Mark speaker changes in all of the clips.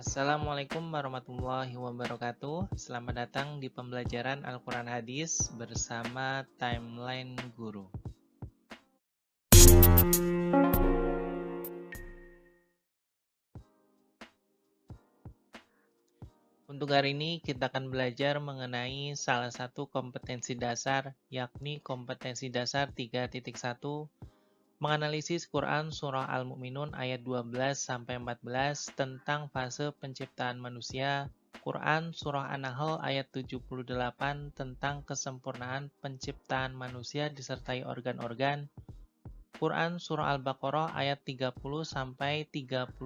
Speaker 1: Assalamualaikum warahmatullahi wabarakatuh. Selamat datang di pembelajaran Al-Quran Hadis bersama Timeline Guru. Untuk hari ini kita akan belajar mengenai salah satu kompetensi dasar, yakni kompetensi dasar 3.1, menganalisis Quran Surah Al-Mu'minun ayat 12-14 tentang fase penciptaan manusia, Quran Surah An-Nahl ayat 78 tentang kesempurnaan penciptaan manusia disertai organ-organ, Quran Surah Al-Baqarah ayat 30-32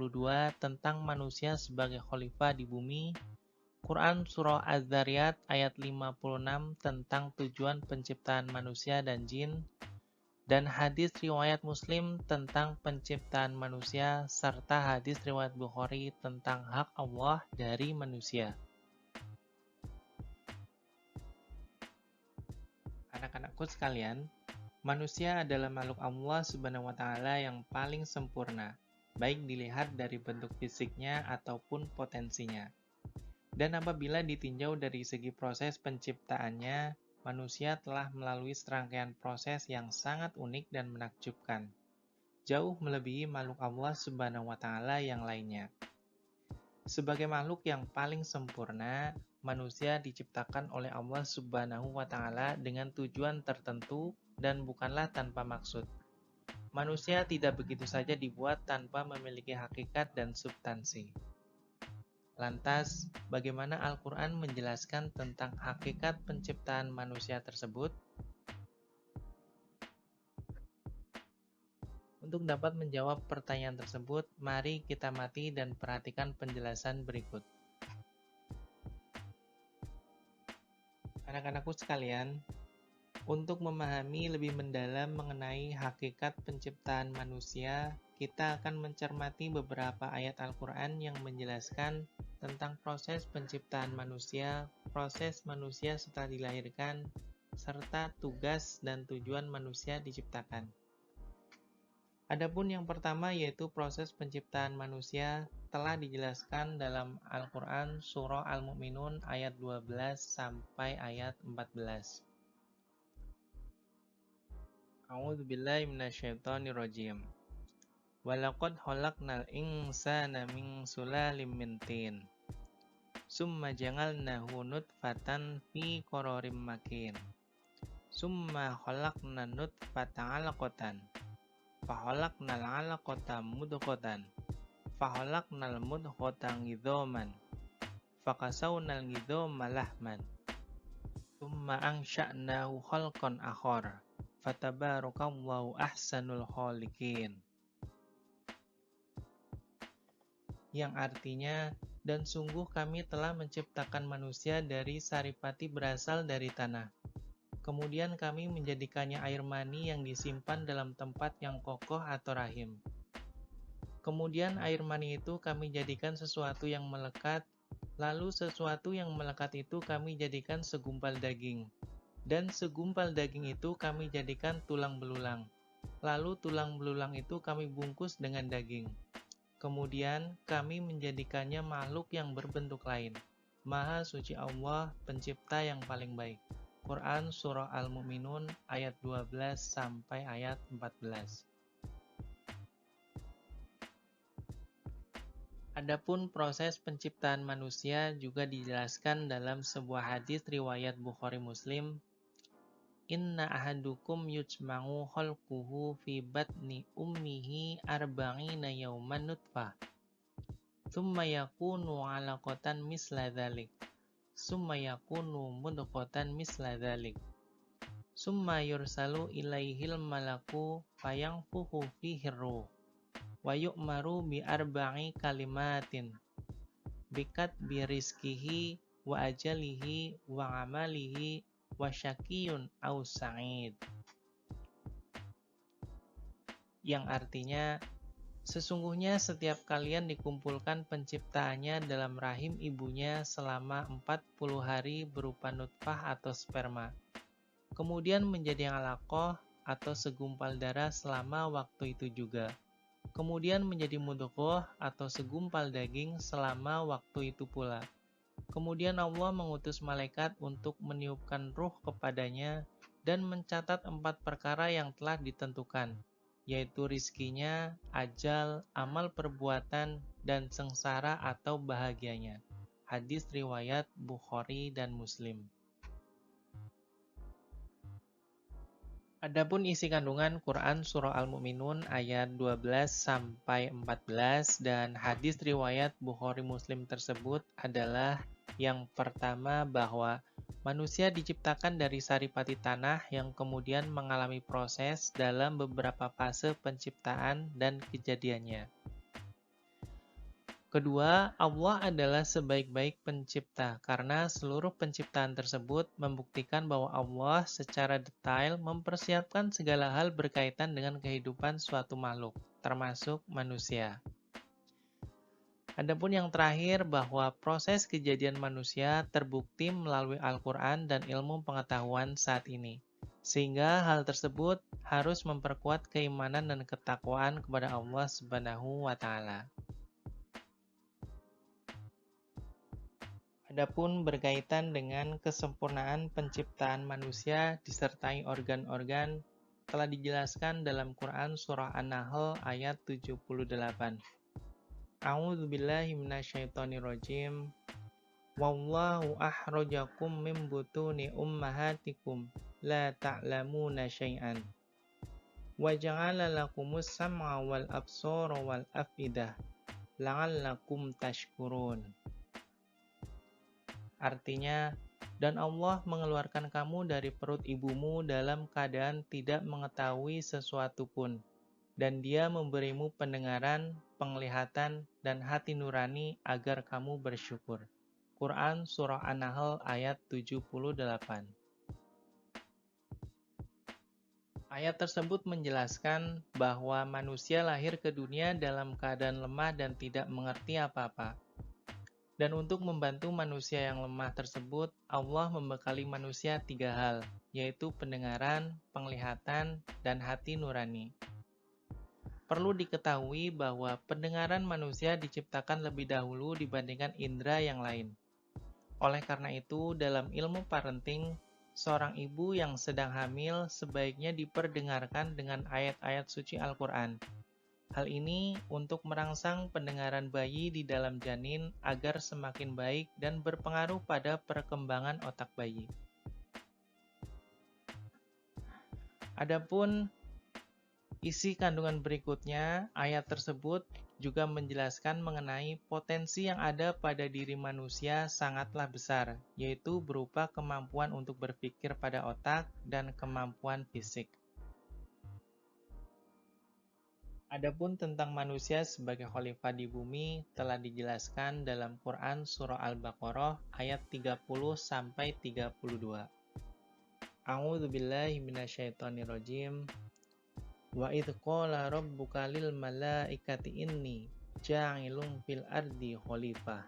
Speaker 1: tentang manusia sebagai khalifah di bumi, Quran Surah Az-Zariyat ayat 56 tentang tujuan penciptaan manusia dan jin, dan hadis riwayat Muslim tentang penciptaan manusia, serta hadis riwayat Bukhari tentang hak Allah dari manusia. Anak-anakku sekalian, manusia adalah makhluk Allah Subhanahu wa Ta'ala yang paling sempurna, baik dilihat dari bentuk fisiknya ataupun potensinya. Dan apabila ditinjau dari segi proses penciptaannya, manusia telah melalui serangkaian proses yang sangat unik dan menakjubkan, jauh melebihi makhluk Allah Subhanahu wa Ta'ala yang lainnya. Sebagai makhluk yang paling sempurna, manusia diciptakan oleh Allah Subhanahu wa Ta'ala dengan tujuan tertentu dan bukanlah tanpa maksud. Manusia tidak begitu saja dibuat tanpa memiliki hakikat dan substansi. Lantas, bagaimana Al-Quran menjelaskan tentang hakikat penciptaan manusia tersebut? Untuk dapat menjawab pertanyaan tersebut, mari kita amati dan perhatikan penjelasan berikut. Anak-anakku sekalian, untuk memahami lebih mendalam mengenai hakikat penciptaan manusia, kita akan mencermati beberapa ayat Al-Quran yang menjelaskan tentang proses penciptaan manusia, proses manusia setelah dilahirkan, serta tugas dan tujuan manusia diciptakan. Adapun yang pertama yaitu proses penciptaan manusia telah dijelaskan dalam Al-Quran Surah Al-Mu'minun ayat 12 sampai ayat 14. A'udzubillahi minasyaitonirrajim. Walaqad khalaqnal insana min sulalim min tin. Summa ja'alnahu nutfatan fi qararim makin. Summa khalaqnan nutfata 'alaqatan. Fa khalaqnal 'alaqata mudghatan. Fa khalaqnal mudghata idzaman. Fa kasawnal idzama lahman. Summa ansha'nahu khalqan akhar. Fatabarakallahu ahsanul khaliqin. Yang artinya, dan sungguh kami telah menciptakan manusia dari saripati berasal dari tanah. Kemudian kami menjadikannya air mani yang disimpan dalam tempat yang kokoh atau rahim. Kemudian air mani itu kami jadikan sesuatu yang melekat, lalu sesuatu yang melekat itu kami jadikan segumpal daging. Dan segumpal daging itu kami jadikan tulang belulang. Lalu tulang belulang itu kami bungkus dengan daging. Kemudian kami menjadikannya makhluk yang berbentuk lain. Maha suci Allah, pencipta yang paling baik. Quran Surah Al-Mu'minun ayat 12 sampai ayat 14. Adapun proses penciptaan manusia juga dijelaskan dalam sebuah hadis riwayat Bukhari Muslim. Inna ahadukum yujma'u khalquhu fi batni ummihi arba'ina yawman nutfah. Tsumma yakunu 'alaqatan misla dzalik. Tsumma yakunu mudghatan misla dzalik. Tsumma yursalu ilaihil malaku fayanfukhu fihi ruh. Wa yu'maru bi arba'i kalimatin. Bikat bi rizkihi wa ajalihi wa amalihi wa syakiyun au sa'id. Yang artinya, sesungguhnya setiap kalian dikumpulkan penciptaannya dalam rahim ibunya selama 40 hari berupa nutfah atau sperma. Kemudian menjadi alaqah atau segumpal darah selama waktu itu juga. kemudian menjadi mudghah atau segumpal daging selama waktu itu pula. Kemudian Allah mengutus malaikat untuk meniupkan ruh kepadanya dan mencatat 4 perkara yang telah ditentukan, yaitu rizkinya, ajal, amal perbuatan, dan sengsara atau bahagianya. Hadis riwayat Bukhari dan Muslim. Adapun isi kandungan Quran Surah Al-Mu'minun ayat 12-14 dan hadis riwayat Bukhari Muslim tersebut adalah yang pertama bahwa manusia diciptakan dari saripati tanah yang kemudian mengalami proses dalam beberapa fase penciptaan dan kejadiannya. Kedua, Allah adalah sebaik-baik pencipta karena seluruh penciptaan tersebut membuktikan bahwa Allah secara detail mempersiapkan segala hal berkaitan dengan kehidupan suatu makhluk, termasuk manusia. Adapun yang terakhir bahwa proses kejadian manusia terbukti melalui Al-Quran dan ilmu pengetahuan saat ini. Sehingga hal tersebut harus memperkuat keimanan dan ketakwaan kepada Allah Subhanahu wa Ta'ala. Adapun berkaitan dengan kesempurnaan penciptaan manusia disertai organ-organ telah dijelaskan dalam Quran Surah An-Nahl ayat 78. A'udzubillahi minasyaitonirrajim. Wallahu akhrajakum min butuni ummahatikum la ta'lamuna syai'an. Wa ja'ala lakumus sam'a wal absara wal afidah la'allakum tashkurun. Artinya, dan Allah mengeluarkan kamu dari perut ibumu dalam keadaan tidak mengetahui sesuatu pun, dan Dia memberimu pendengaran, penglihatan, dan hati nurani agar kamu bersyukur. Quran Surah An-Nahl ayat 78. Ayat tersebut menjelaskan bahwa manusia lahir ke dunia dalam keadaan lemah dan tidak mengerti apa-apa. Dan untuk membantu manusia yang lemah tersebut, Allah membekali manusia 3 hal, yaitu pendengaran, penglihatan, dan hati nurani. Perlu diketahui bahwa pendengaran manusia diciptakan lebih dahulu dibandingkan indera yang lain. Oleh karena itu, dalam ilmu parenting, seorang ibu yang sedang hamil sebaiknya diperdengarkan dengan ayat-ayat suci Al-Quran. Hal ini untuk merangsang pendengaran bayi di dalam janin agar semakin baik dan berpengaruh pada perkembangan otak bayi. Adapun isi kandungan berikutnya, ayat tersebut juga menjelaskan mengenai potensi yang ada pada diri manusia sangatlah besar, yaitu berupa kemampuan untuk berpikir pada otak dan kemampuan fisik. Adapun tentang manusia sebagai khalifah di bumi telah dijelaskan dalam Quran Surah Al-Baqarah ayat 30-32. A'udzubillahi minasyaitonirrajim. Wa idh qala rabbuka lil malaikati inni ja'ilun fil ardi khalifah.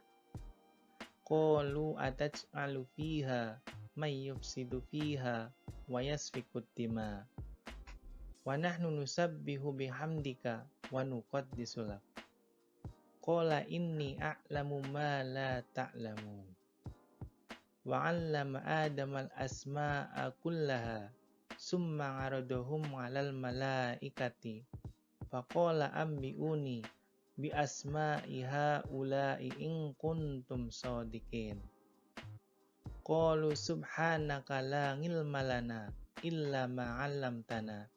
Speaker 1: Qalu ataj'alu fiha may yufsidu fiha wa yasfikut dima. Wa nahnu nusabbihu bihamdika wa nuqaddisu lak. Qala inni a'lamu ma la ta'lamun. Wa 'allama Adama al-asma'a kullaha summa 'aradahum 'alal malaikati faqala ambi'uni bi asma'i haula'i in kuntum shadiqin. Qalu subhanaka la ilma lana illa ma 'allamtana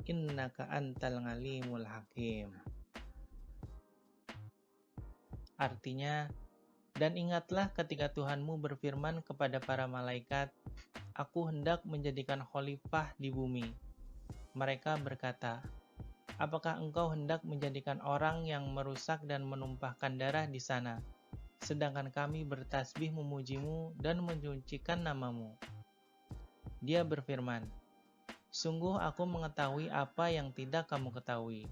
Speaker 1: innaka antal ngalimul hakim. Artinya, dan ingatlah ketika Tuhanmu berfirman kepada para malaikat, aku hendak menjadikan khalifah di bumi. Mereka berkata, apakah engkau hendak menjadikan orang yang merusak dan menumpahkan darah di sana, sedangkan kami bertasbih memujimu dan menyucikan namamu? Dia berfirman, sungguh aku mengetahui apa yang tidak kamu ketahui.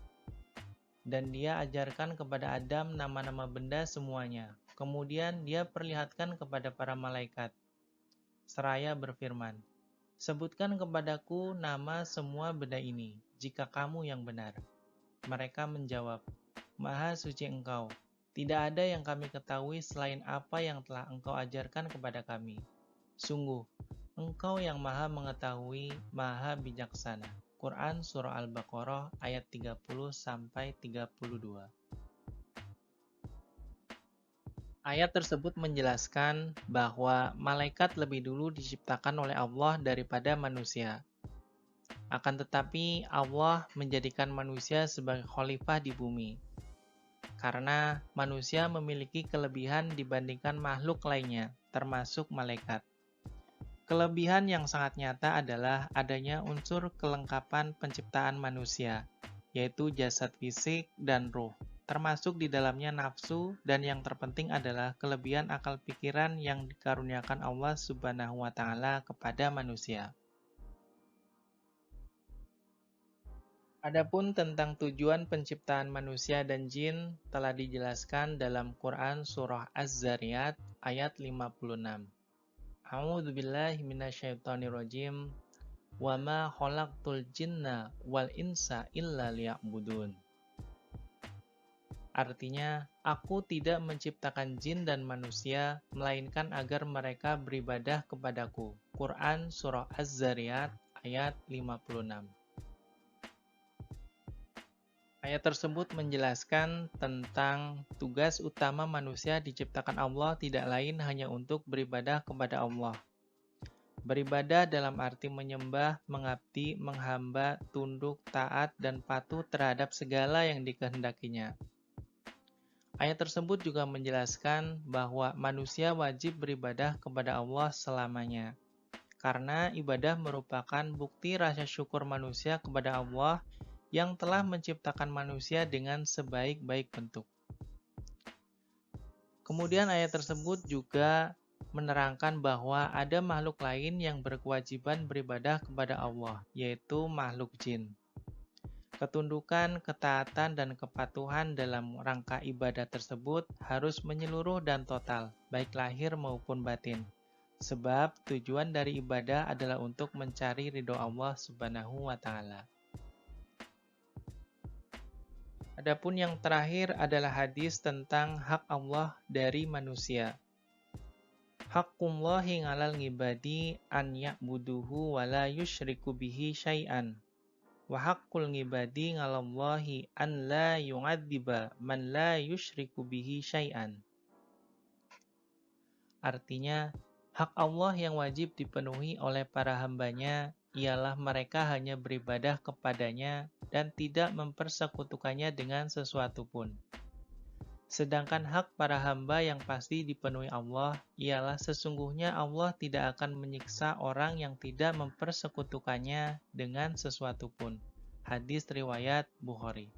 Speaker 1: Dan dia ajarkan kepada Adam nama-nama benda semuanya. Kemudian dia perlihatkan kepada para malaikat. Seraya berfirman, sebutkan kepadaku nama semua benda ini, jika kamu yang benar. Mereka menjawab, Maha suci Engkau. Tidak ada yang kami ketahui selain apa yang telah Engkau ajarkan kepada kami. Sungguh, Engkau yang Maha mengetahui, Maha bijaksana. Quran Surah Al-Baqarah ayat 30-32. Ayat tersebut menjelaskan bahwa malaikat lebih dulu diciptakan oleh Allah daripada manusia. Akan tetapi, Allah menjadikan manusia sebagai khalifah di bumi. Karena manusia memiliki kelebihan dibandingkan makhluk lainnya, termasuk malaikat. Kelebihan yang sangat nyata adalah adanya unsur kelengkapan penciptaan manusia, yaitu jasad fisik dan ruh, termasuk di dalamnya nafsu, dan yang terpenting adalah kelebihan akal pikiran yang dikaruniakan Allah Subhanahu wa Ta'ala kepada manusia. Adapun tentang tujuan penciptaan manusia dan jin telah dijelaskan dalam Quran Surah Az-Zariyat ayat 56. A'udzu billahi minasyaitonirrajim. Wa ma khalaqtul jinna wal insa illa liya'budun. Artinya, aku tidak menciptakan jin dan manusia, melainkan agar mereka beribadah kepadaku. Quran Surah Az-Zariyat ayat 56. Ayat tersebut menjelaskan tentang tugas utama manusia diciptakan Allah tidak lain hanya untuk beribadah kepada Allah. Beribadah dalam arti menyembah, mengabdi, menghamba, tunduk, taat, dan patuh terhadap segala yang dikehendakinya. Ayat tersebut juga menjelaskan bahwa manusia wajib beribadah kepada Allah selamanya. Karena ibadah merupakan bukti rasa syukur manusia kepada Allah yang telah menciptakan manusia dengan sebaik-baik bentuk. Kemudian ayat tersebut juga menerangkan bahwa ada makhluk lain yang berkewajiban beribadah kepada Allah, yaitu makhluk jin. Ketundukan, ketaatan, dan kepatuhan dalam rangka ibadah tersebut harus menyeluruh dan total, baik lahir maupun batin. Sebab tujuan dari ibadah adalah untuk mencari ridho Allah Subhanahu wa Ta'ala. Adapun yang terakhir adalah hadis tentang hak Allah dari manusia. Haqqullahi 'alal ngibadi an ya'buduhu wa la yusyriku bihi syai'an. Wa haqqul ngibadi 'alallahi an la yu'adziba man la yusyriku bihi syai'an. Artinya, hak Allah yang wajib dipenuhi oleh para hambanya ialah mereka hanya beribadah kepadanya dan tidak mempersekutukannya dengan sesuatu pun. Sedangkan hak para hamba yang pasti dipenuhi Allah ialah sesungguhnya Allah tidak akan menyiksa orang yang tidak mempersekutukannya dengan sesuatu pun. Hadis riwayat Bukhari.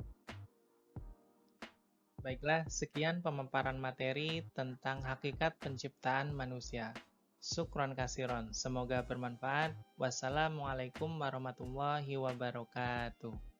Speaker 1: Baiklah, sekian pemaparan materi tentang hakikat penciptaan manusia. Syukron kasiron. Semoga bermanfaat. Wassalamualaikum warahmatullahi wabarakatuh.